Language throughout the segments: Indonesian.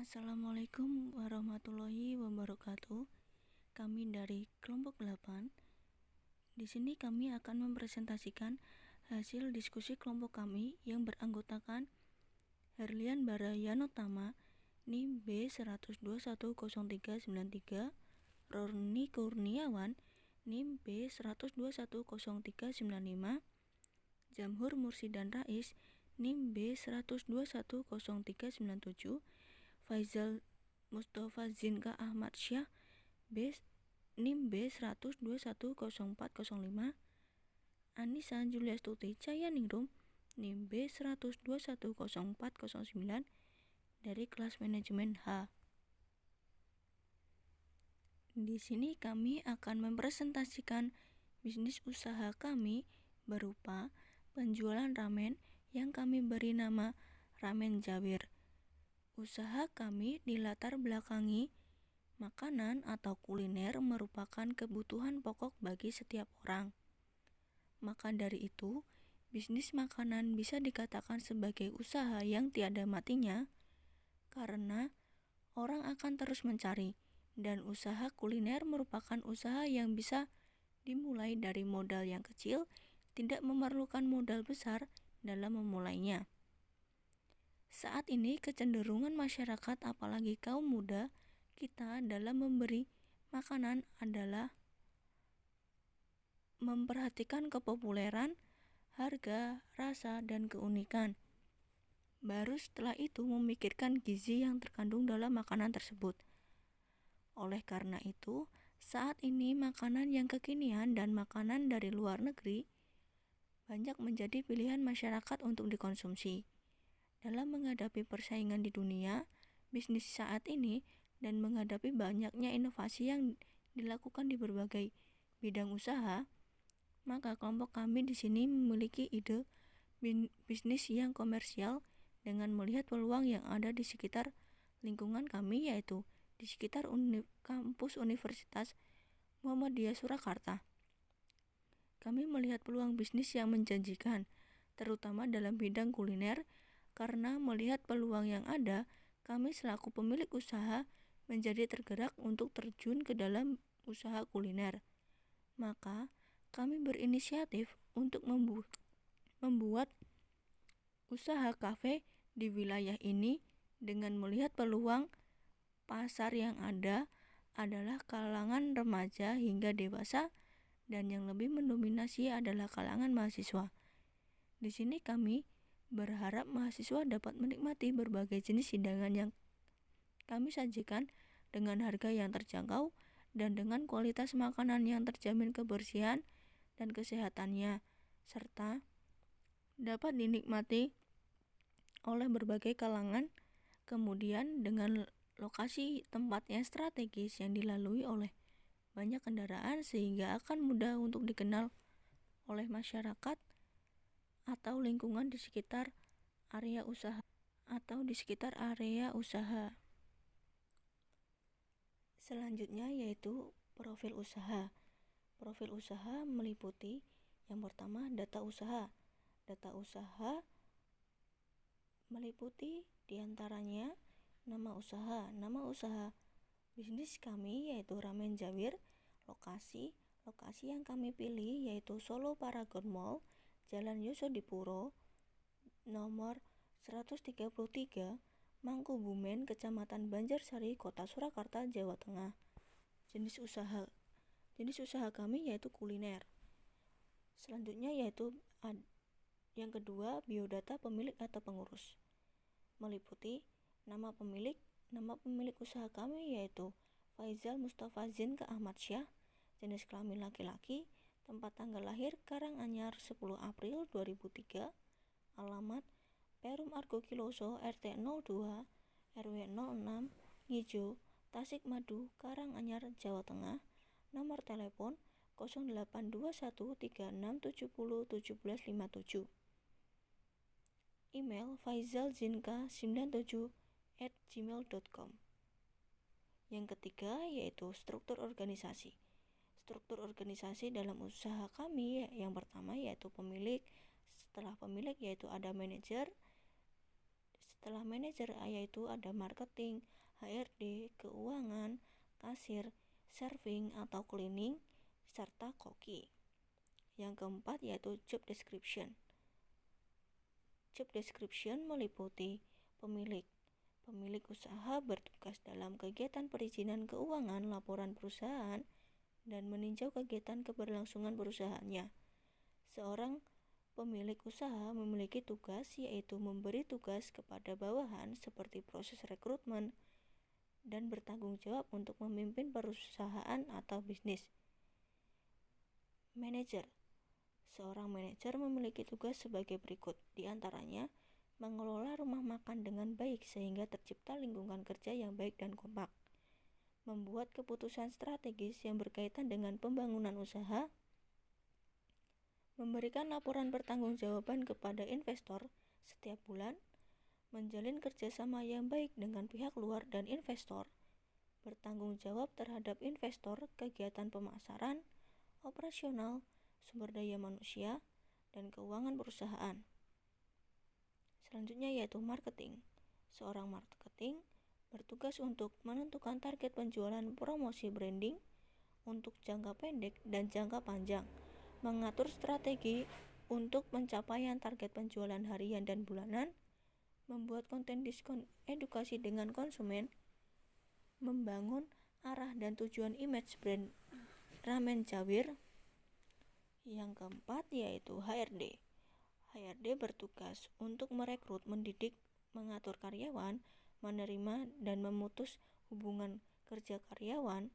Assalamualaikum warahmatullahi wabarakatuh. Kami dari kelompok 8. Di sini kami akan mempresentasikan hasil diskusi kelompok kami yang beranggotakan Herlian Barayanotama, NIM B102109393, Rorni Kurniawan, NIM B102100395, Jamhur Mursidan Rais, NIM B102100397, Faizal Mustafa Zinka Ahmad Syah, NIM B102100405, Anissa Juliastuti Cayaningrum, NIM B102100409 dari kelas manajemen H. Di sini kami akan mempresentasikan bisnis usaha kami berupa penjualan ramen yang kami beri nama Ramen Jawir. Usaha kami dilatar belakangi makanan atau kuliner merupakan kebutuhan pokok bagi setiap orang. Maka dari itu, bisnis makanan bisa dikatakan sebagai usaha yang tiada matinya karena orang akan terus mencari, dan usaha kuliner merupakan usaha yang bisa dimulai dari modal yang kecil, tidak memerlukan modal besar dalam memulainya. Saat ini kecenderungan masyarakat apalagi kaum muda kita dalam memberi makanan adalah memperhatikan kepopuleran, harga, rasa, dan keunikan. Baru setelah itu memikirkan gizi yang terkandung dalam makanan tersebut. Oleh karena itu, saat ini makanan yang kekinian dan makanan dari luar negeri banyak menjadi pilihan masyarakat untuk dikonsumsi. Dalam menghadapi persaingan di dunia bisnis saat ini dan menghadapi banyaknya inovasi yang dilakukan di berbagai bidang usaha, maka kelompok kami di sini memiliki ide bisnis yang komersial dengan melihat peluang yang ada di sekitar lingkungan kami, yaitu di sekitar kampus Universitas Muhammadiyah Surakarta. Kami melihat peluang bisnis yang menjanjikan, terutama dalam bidang kuliner. Karena melihat peluang yang ada, kami selaku pemilik usaha menjadi tergerak untuk terjun ke dalam usaha kuliner. Maka, kami berinisiatif untuk membuat usaha kafe di wilayah ini dengan melihat peluang pasar yang ada adalah kalangan remaja hingga dewasa, dan yang lebih mendominasi adalah kalangan mahasiswa. Di sini kami berharap mahasiswa dapat menikmati berbagai jenis hidangan yang kami sajikan dengan harga yang terjangkau dan dengan kualitas makanan yang terjamin kebersihan dan kesehatannya, serta dapat dinikmati oleh berbagai kalangan. Kemudian dengan lokasi tempat yang strategis yang dilalui oleh banyak kendaraan sehingga akan mudah untuk dikenal oleh masyarakat atau lingkungan di sekitar area usaha Selanjutnya yaitu profil usaha. Profil usaha meliputi yang pertama data usaha. Data usaha meliputi diantaranya nama usaha bisnis kami yaitu Ramen Jawir. Lokasi yang kami pilih yaitu Solo Paragon Mall, Jalan Yosodipuro, nomor 133, Mangkubumen, Kecamatan Banjarsari, Kota Surakarta, Jawa Tengah. Jenis usaha kami yaitu kuliner. Selanjutnya yaitu yang kedua, biodata pemilik atau pengurus. Meliputi nama pemilik usaha kami yaitu Faizal Mustafa Zinka Ahmad Syah, jenis kelamin laki-laki, tempat tanggal lahir Karanganyar 10 April 2003, alamat Perum Argo Kiloso RT 02 RW 06 Ngijo, Tasikmadu, Karanganyar, Jawa Tengah. Nomor telepon 082136701757. Email faizalzinka97@gmail.com. Yang ketiga yaitu struktur organisasi. Struktur organisasi dalam usaha kami yang pertama yaitu pemilik. Setelah pemilik yaitu ada manajer. Setelah manajer yaitu ada marketing, HRD, keuangan, kasir, serving atau cleaning, serta koki. Yang keempat yaitu job description. Job description meliputi pemilik usaha bertugas dalam kegiatan perizinan keuangan laporan perusahaan dan meninjau kegiatan keberlangsungan perusahaannya. Seorang pemilik usaha memiliki tugas yaitu memberi tugas kepada bawahan seperti proses rekrutmen dan bertanggung jawab untuk memimpin perusahaan atau bisnis. Manajer. Seorang manajer memiliki tugas sebagai berikut, di antaranya mengelola rumah makan dengan baik sehingga tercipta lingkungan kerja yang baik dan kompak, membuat keputusan strategis yang berkaitan dengan pembangunan usaha, memberikan laporan pertanggungjawaban kepada investor setiap bulan, menjalin kerjasama yang baik dengan pihak luar dan investor, bertanggung jawab terhadap investor, kegiatan pemasaran, operasional, sumber daya manusia, dan keuangan perusahaan. Selanjutnya yaitu marketing. Seorang marketing bertugas untuk menentukan target penjualan, promosi, branding untuk jangka pendek dan jangka panjang, mengatur strategi untuk pencapaian target penjualan harian dan bulanan, membuat konten diskon edukasi dengan konsumen, membangun arah dan tujuan image brand Ramen Jawir. Yang keempat yaitu HRD. HRD bertugas untuk merekrut, mendidik, mengatur karyawan, menerima dan memutus hubungan kerja karyawan,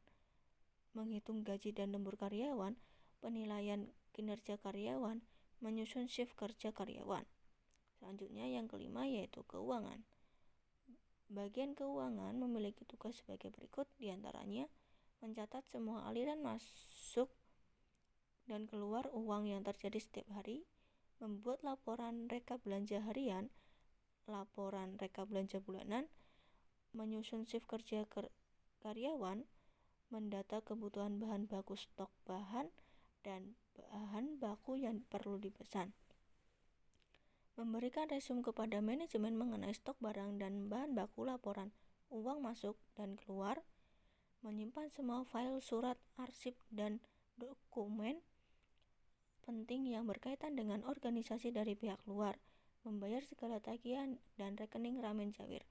menghitung gaji dan lembur karyawan, penilaian kinerja karyawan, menyusun shift kerja karyawan. Selanjutnya yang kelima yaitu keuangan. Bagian keuangan memiliki tugas sebagai berikut, diantaranya mencatat semua aliran masuk dan keluar uang yang terjadi setiap hari, membuat laporan rekap belanja harian, laporan rekap belanja bulanan, menyusun shift kerja karyawan, mendata kebutuhan bahan baku, stok bahan, dan bahan baku yang perlu dipesan, memberikan resume kepada manajemen mengenai stok barang dan bahan baku, laporan uang masuk dan keluar, menyimpan semua file, surat, arsip, dan dokumen penting yang berkaitan dengan organisasi dari pihak luar, membayar segala tagihan dan rekening Ramen Jawir.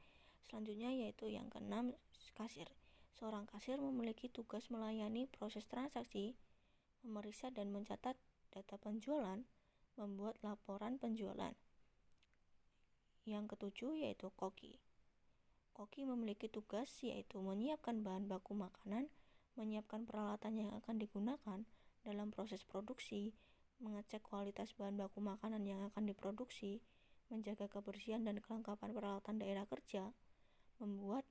Selanjutnya yaitu yang keenam, kasir. Seorang kasir memiliki tugas melayani proses transaksi, memeriksa dan mencatat data penjualan, membuat laporan penjualan. Yang ketujuh yaitu koki. Koki memiliki tugas yaitu menyiapkan bahan baku makanan, menyiapkan peralatan yang akan digunakan dalam proses produksi, mengecek kualitas bahan baku makanan yang akan diproduksi, menjaga kebersihan dan kelengkapan peralatan daerah kerja, membuat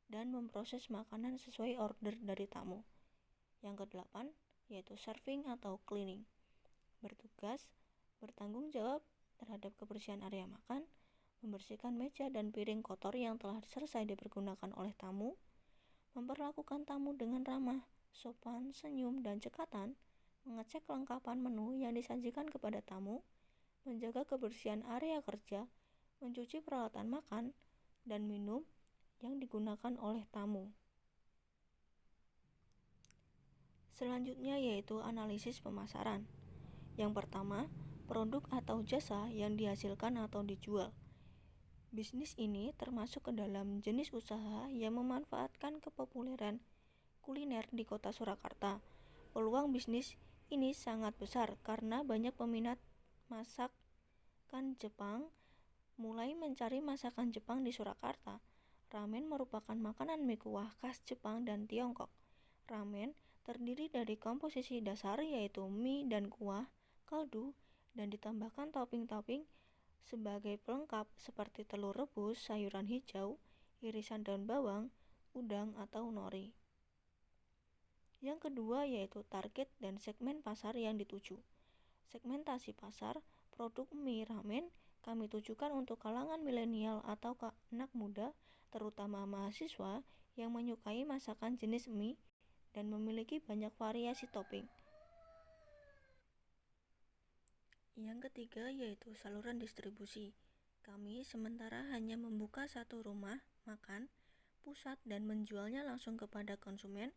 dan memproses makanan sesuai order dari tamu. Yang kedelapan yaitu serving atau cleaning. Bertugas, bertanggung jawab terhadap kebersihan area makan, membersihkan meja dan piring kotor yang telah selesai dipergunakan oleh tamu, memperlakukan tamu dengan ramah, sopan, senyum, dan cekatan, mengecek kelengkapan menu yang disajikan kepada tamu, menjaga kebersihan area kerja, mencuci peralatan makan dan minum yang digunakan oleh tamu. Selanjutnya yaitu analisis pemasaran. Yang pertama, produk atau jasa yang dihasilkan atau dijual. Bisnis ini termasuk ke dalam jenis usaha yang memanfaatkan kepopuleran kuliner di kota Surakarta. Peluang bisnis ini sangat besar karena banyak peminat masakan Jepang mulai mencari masakan Jepang di Surakarta. Ramen merupakan makanan mie kuah khas Jepang dan Tiongkok. Ramen terdiri dari komposisi dasar yaitu mie dan kuah, kaldu, dan ditambahkan topping-topping sebagai pelengkap seperti telur rebus, sayuran hijau, irisan daun bawang, udang, atau nori. Yang kedua yaitu target dan segmen pasar yang dituju. Segmentasi pasar, produk mie ramen kami tujukan untuk kalangan milenial atau anak muda, terutama mahasiswa yang menyukai masakan jenis mie dan memiliki banyak variasi topping. Yang ketiga yaitu saluran distribusi. Kami sementara hanya membuka satu rumah makan pusat dan menjualnya langsung kepada konsumen,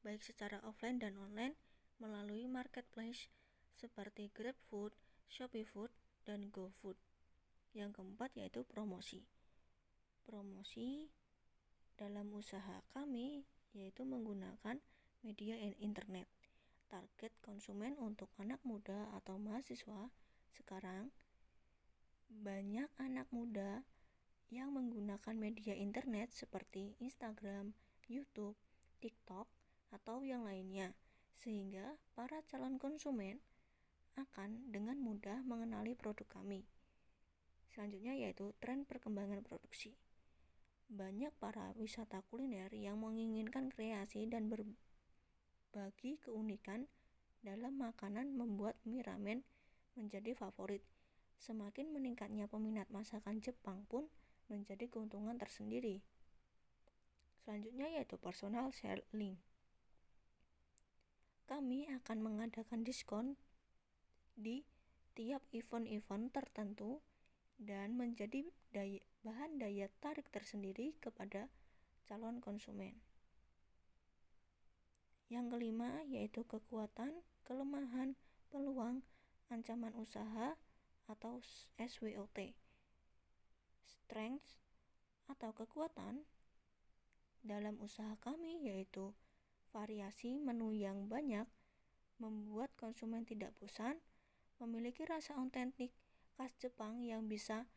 baik secara offline dan online, melalui marketplace seperti GrabFood, ShopeeFood, dan GoFood. Yang keempat yaitu promosi. Promosi dalam usaha kami yaitu menggunakan media internet. Target konsumen untuk anak muda atau mahasiswa sekarang banyak anak muda yang menggunakan media internet seperti Instagram, YouTube, TikTok, atau yang lainnya, sehingga para calon konsumen akan dengan mudah mengenali produk kami. Selanjutnya yaitu tren perkembangan produksi. Banyak para wisata kuliner yang menginginkan kreasi dan berbagi keunikan dalam makanan membuat mie ramen menjadi favorit. Semakin meningkatnya peminat masakan Jepang pun menjadi keuntungan tersendiri. Selanjutnya yaitu personal selling. Kami akan mengadakan diskon di tiap event-event tertentu dan menjadi bahan daya tarik tersendiri kepada calon konsumen. Yang kelima yaitu kekuatan, kelemahan, peluang, ancaman usaha atau SWOT. Strength atau kekuatan dalam usaha kami yaitu variasi menu yang banyak, membuat konsumen tidak bosan, memiliki rasa otentik khas Jepang yang bisa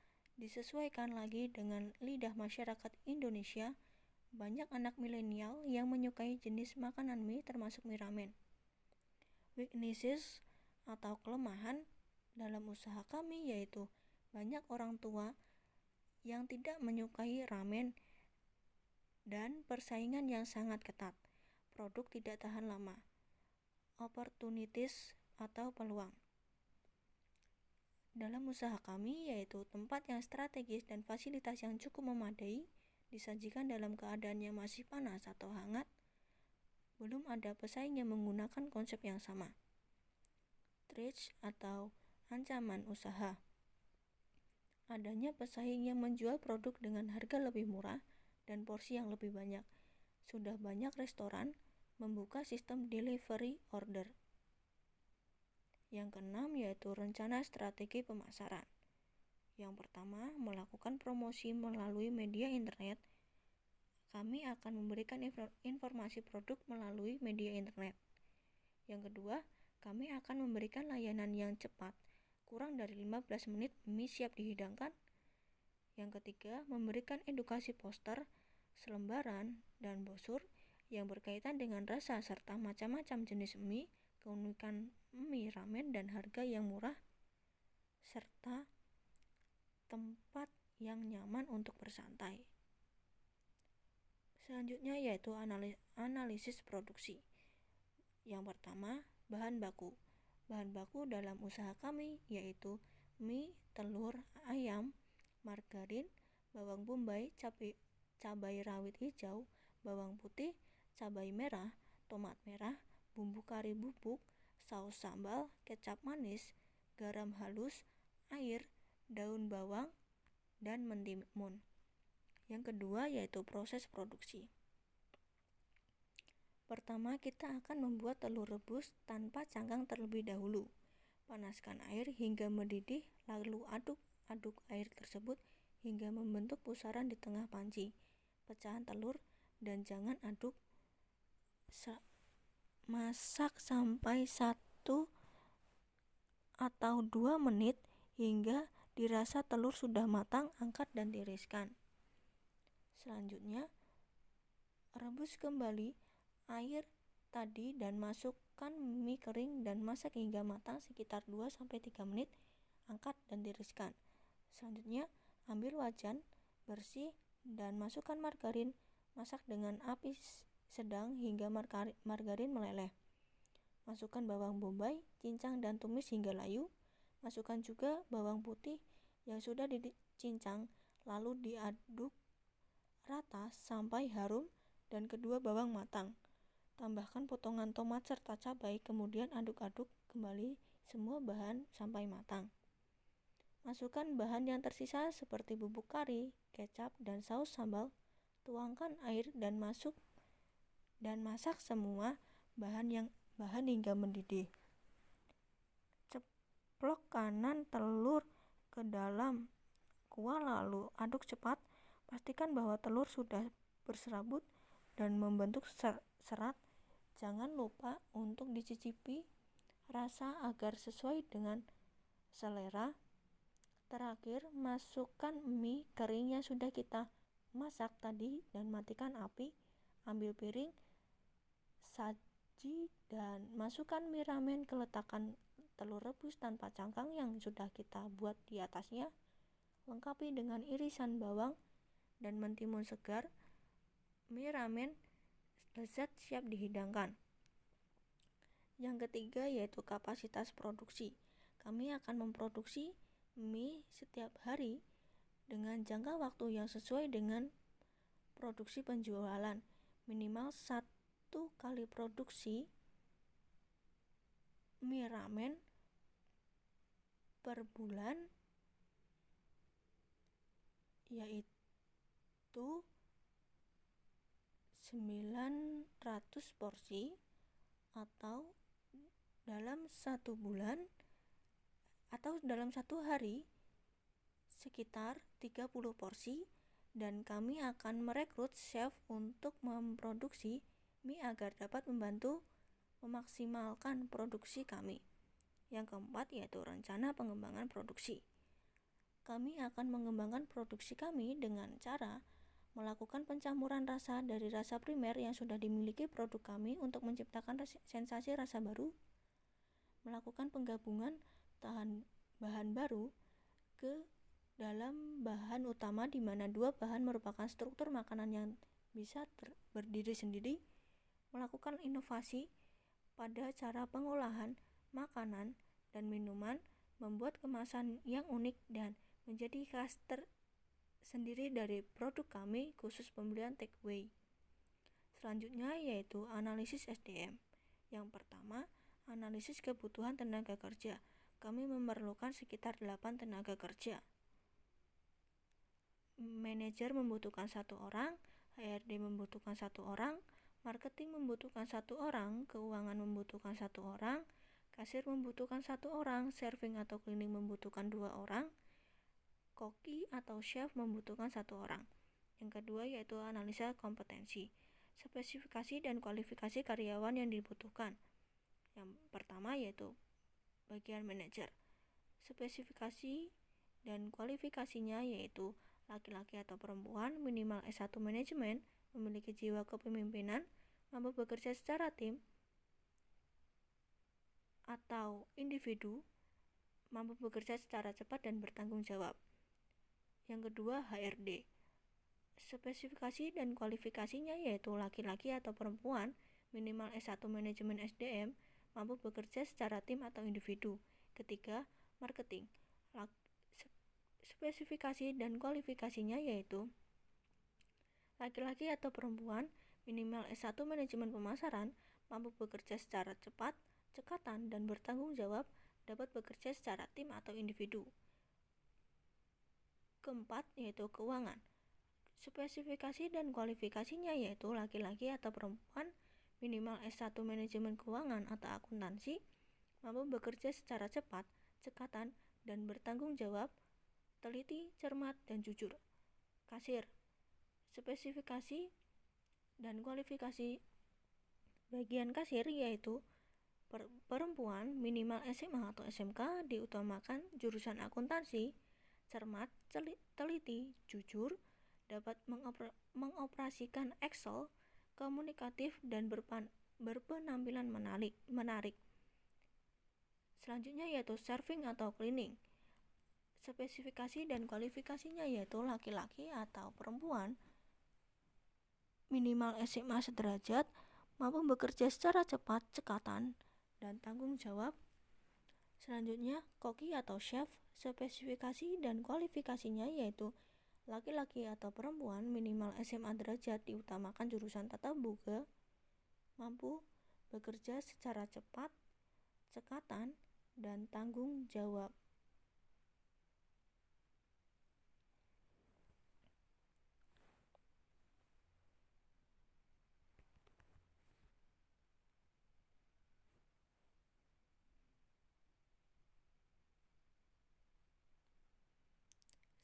disesuaikan lagi dengan lidah masyarakat Indonesia. Banyak anak milenial yang menyukai jenis makanan mie termasuk mie ramen. Weaknesses atau kelemahan dalam usaha kami yaitu banyak orang tua yang tidak menyukai ramen dan persaingan yang sangat ketat. Produk tidak tahan lama. Opportunities atau peluang dalam usaha kami yaitu tempat yang strategis dan fasilitas yang cukup memadai, disajikan dalam keadaan yang masih panas atau hangat. Belum ada pesaing yang menggunakan konsep yang sama. Threats atau ancaman usaha. Adanya pesaing yang menjual produk dengan harga lebih murah dan porsi yang lebih banyak. Sudah banyak restoran membuka sistem delivery order. Yang keenam yaitu rencana strategi pemasaran. Yang pertama, melakukan promosi melalui media internet. Kami akan memberikan informasi produk melalui media internet. Yang kedua, kami akan memberikan layanan yang cepat, kurang dari 15 menit mie siap dihidangkan. Yang ketiga, memberikan edukasi poster, selembaran, dan brosur yang berkaitan dengan rasa serta macam-macam jenis mie, keunikan mie ramen dan harga yang murah, serta tempat yang nyaman untuk bersantai. Selanjutnya yaitu analisis produksi. Yang pertama, bahan baku. Bahan baku dalam usaha kami yaitu mie, telur, ayam, margarin, bawang bombay, cabai rawit hijau, bawang putih, cabai merah, tomat merah, bumbu kari bubuk, saus sambal, kecap manis, garam halus, air, daun bawang, dan mentimun. Yang kedua yaitu proses produksi. Pertama, kita akan membuat telur rebus tanpa cangkang terlebih dahulu. Panaskan air hingga mendidih, lalu aduk air tersebut hingga membentuk pusaran di tengah panci. Pecahan telur dan jangan aduk. Masak sampai 1 atau 2 menit hingga dirasa telur sudah matang, angkat dan tiriskan. Selanjutnya, rebus kembali air tadi dan masukkan mie kering dan masak hingga matang sekitar 2-3 menit, angkat dan tiriskan. Selanjutnya, ambil wajan bersih dan masukkan margarin, masak dengan api sedang hingga margarin meleleh. Masukkan bawang bombay, cincang dan tumis hingga layu. Masukkan juga bawang putih yang sudah dicincang, lalu diaduk rata sampai harum dan kedua bawang matang. Tambahkan potongan tomat serta cabai, kemudian aduk-aduk kembali semua bahan sampai matang. Masukkan bahan yang tersisa seperti bubuk kari, kecap, dan saus sambal. Tuangkan air dan masak semua bahan hingga mendidih. Ceplok kanan telur ke dalam kuah lalu aduk cepat. Pastikan bahwa telur sudah berserabut dan membentuk serat. Jangan lupa untuk dicicipi rasa agar sesuai dengan selera. Terakhir, masukkan mie kering yang sudah kita masak tadi dan matikan api. Ambil piring saji dan masukkan mie ramen ke letakan telur rebus tanpa cangkang yang sudah kita buat di atasnya. Lengkapi dengan irisan bawang dan mentimun segar. Mie ramen lezat siap dihidangkan. Yang ketiga yaitu kapasitas produksi. Kami akan memproduksi mie setiap hari dengan jangka waktu yang sesuai dengan produksi penjualan. Minimal 1 kali produksi mie ramen per bulan, yaitu 900 porsi, atau dalam 1 bulan atau dalam 1 hari sekitar 30 porsi. Dan kami akan merekrut chef untuk memproduksi mie agar dapat membantu memaksimalkan produksi kami. Yang keempat yaitu rencana pengembangan produksi. Kami akan mengembangkan produksi kami dengan cara melakukan pencampuran rasa dari rasa primer yang sudah dimiliki produk kami untuk menciptakan sensasi rasa baru, melakukan penggabungan bahan baru ke dalam bahan utama di mana 2 bahan merupakan struktur makanan yang bisa berdiri sendiri, melakukan inovasi pada cara pengolahan makanan dan minuman, membuat kemasan yang unik dan menjadi khas sendiri dari produk kami khusus pembelian takeaway. Selanjutnya yaitu analisis SDM. Yang pertama, analisis kebutuhan tenaga kerja. Kami memerlukan sekitar 8 tenaga kerja. Manajer membutuhkan 1 orang, HRD membutuhkan 1 orang, marketing membutuhkan 1 orang, keuangan membutuhkan 1 orang, kasir membutuhkan 1 orang, serving atau cleaning membutuhkan 2 orang, koki atau chef membutuhkan 1 orang. Yang kedua yaitu analisa kompetensi, spesifikasi dan kualifikasi karyawan yang dibutuhkan. Yang pertama yaitu bagian manajer. Spesifikasi dan kualifikasinya yaitu laki-laki atau perempuan, minimal S1 manajemen, memiliki jiwa kepemimpinan, mampu bekerja secara tim atau individu, mampu bekerja secara cepat dan bertanggung jawab. Yang kedua HRD. Spesifikasi dan kualifikasinya yaitu laki-laki atau perempuan, minimal S1 manajemen SDM, mampu bekerja secara tim atau individu. Ketiga, marketing. Spesifikasi dan kualifikasinya yaitu laki-laki atau perempuan, minimal S1 manajemen pemasaran, mampu bekerja secara cepat, cekatan, dan bertanggung jawab, dapat bekerja secara tim atau individu. Keempat yaitu keuangan. Spesifikasi dan kualifikasinya yaitu laki-laki atau perempuan, minimal S1 manajemen keuangan atau akuntansi, mampu bekerja secara cepat, cekatan, dan bertanggung jawab, teliti, cermat, dan jujur. Kasir. Spesifikasi dan kualifikasi bagian kasir yaitu perempuan, minimal SMA atau SMK, diutamakan jurusan akuntansi, cermat, teliti, jujur, dapat mengoperasikan Excel, komunikatif, dan berpenampilan menarik. Selanjutnya yaitu serving atau cleaning. Spesifikasi dan kualifikasinya yaitu laki-laki atau perempuan, minimal SMA sederajat, mampu bekerja secara cepat, cekatan, dan tanggung jawab. Selanjutnya koki atau chef. Spesifikasi dan kualifikasinya yaitu laki-laki atau perempuan, minimal SMA derajat, diutamakan jurusan tata boga, mampu bekerja secara cepat, cekatan, dan tanggung jawab.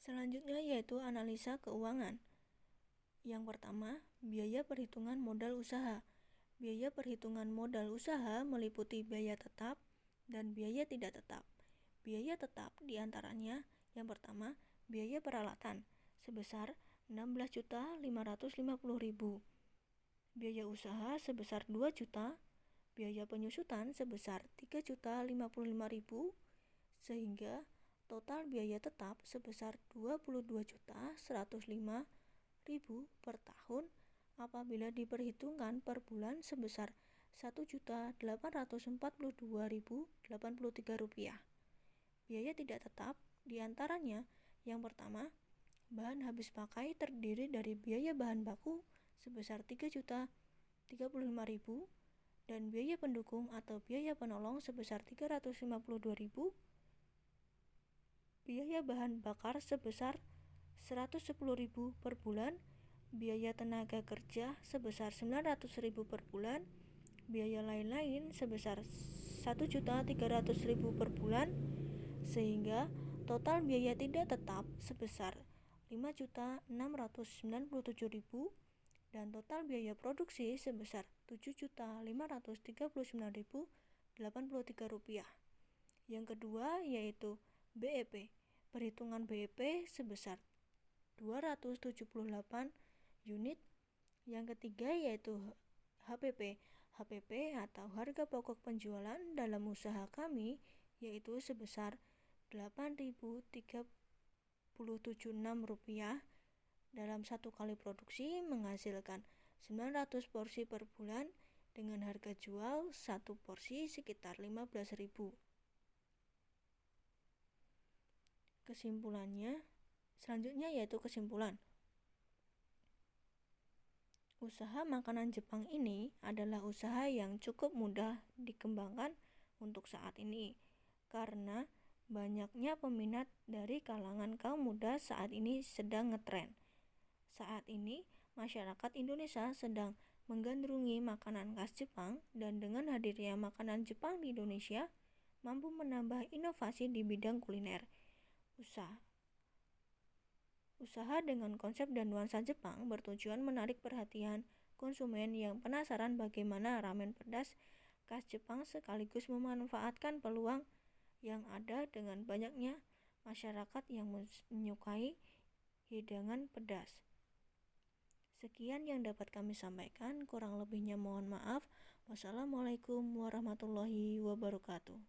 Selanjutnya yaitu analisa keuangan. Yang pertama, biaya perhitungan modal usaha. Biaya perhitungan modal usaha meliputi biaya tetap dan biaya tidak tetap. Biaya tetap diantaranya yang pertama, biaya peralatan sebesar 16.550.000. Biaya usaha sebesar 2 juta, biaya penyusutan sebesar 3.055.000, sehingga total biaya tetap sebesar 22.105.000 per tahun apabila diperhitungkan per bulan sebesar Rp1.842.083. Biaya tidak tetap diantaranya yang pertama, bahan habis pakai terdiri dari biaya bahan baku sebesar Rp3.035.000 dan biaya pendukung atau biaya penolong sebesar Rp352.000, biaya bahan bakar sebesar Rp110.000 per bulan, biaya tenaga kerja sebesar Rp900.000 per bulan, biaya lain-lain sebesar Rp1.300.000 per bulan, sehingga total biaya tidak tetap sebesar Rp5.697.000 dan total biaya produksi sebesar Rp7.539.083. Yang kedua yaitu BEP. Perhitungan BEP sebesar 278 unit. Yang ketiga yaitu HPP. HPP atau harga pokok penjualan dalam usaha kami yaitu sebesar Rp8.037.6 dalam satu kali produksi menghasilkan 900 porsi per bulan dengan harga jual satu porsi sekitar 15.000. Kesimpulannya, selanjutnya yaitu kesimpulan. Usaha makanan Jepang ini adalah usaha yang cukup mudah dikembangkan untuk saat ini karena banyaknya peminat dari kalangan kaum muda saat ini sedang ngetren. Saat ini, masyarakat Indonesia sedang menggandrungi makanan khas Jepang dan dengan hadirnya makanan Jepang di Indonesia mampu menambah inovasi di bidang kuliner. Usaha dengan konsep dan nuansa Jepang bertujuan menarik perhatian konsumen yang penasaran bagaimana ramen pedas khas Jepang sekaligus memanfaatkan peluang yang ada dengan banyaknya masyarakat yang menyukai hidangan pedas. Sekian yang dapat kami sampaikan, kurang lebihnya mohon maaf. Wassalamualaikum warahmatullahi wabarakatuh.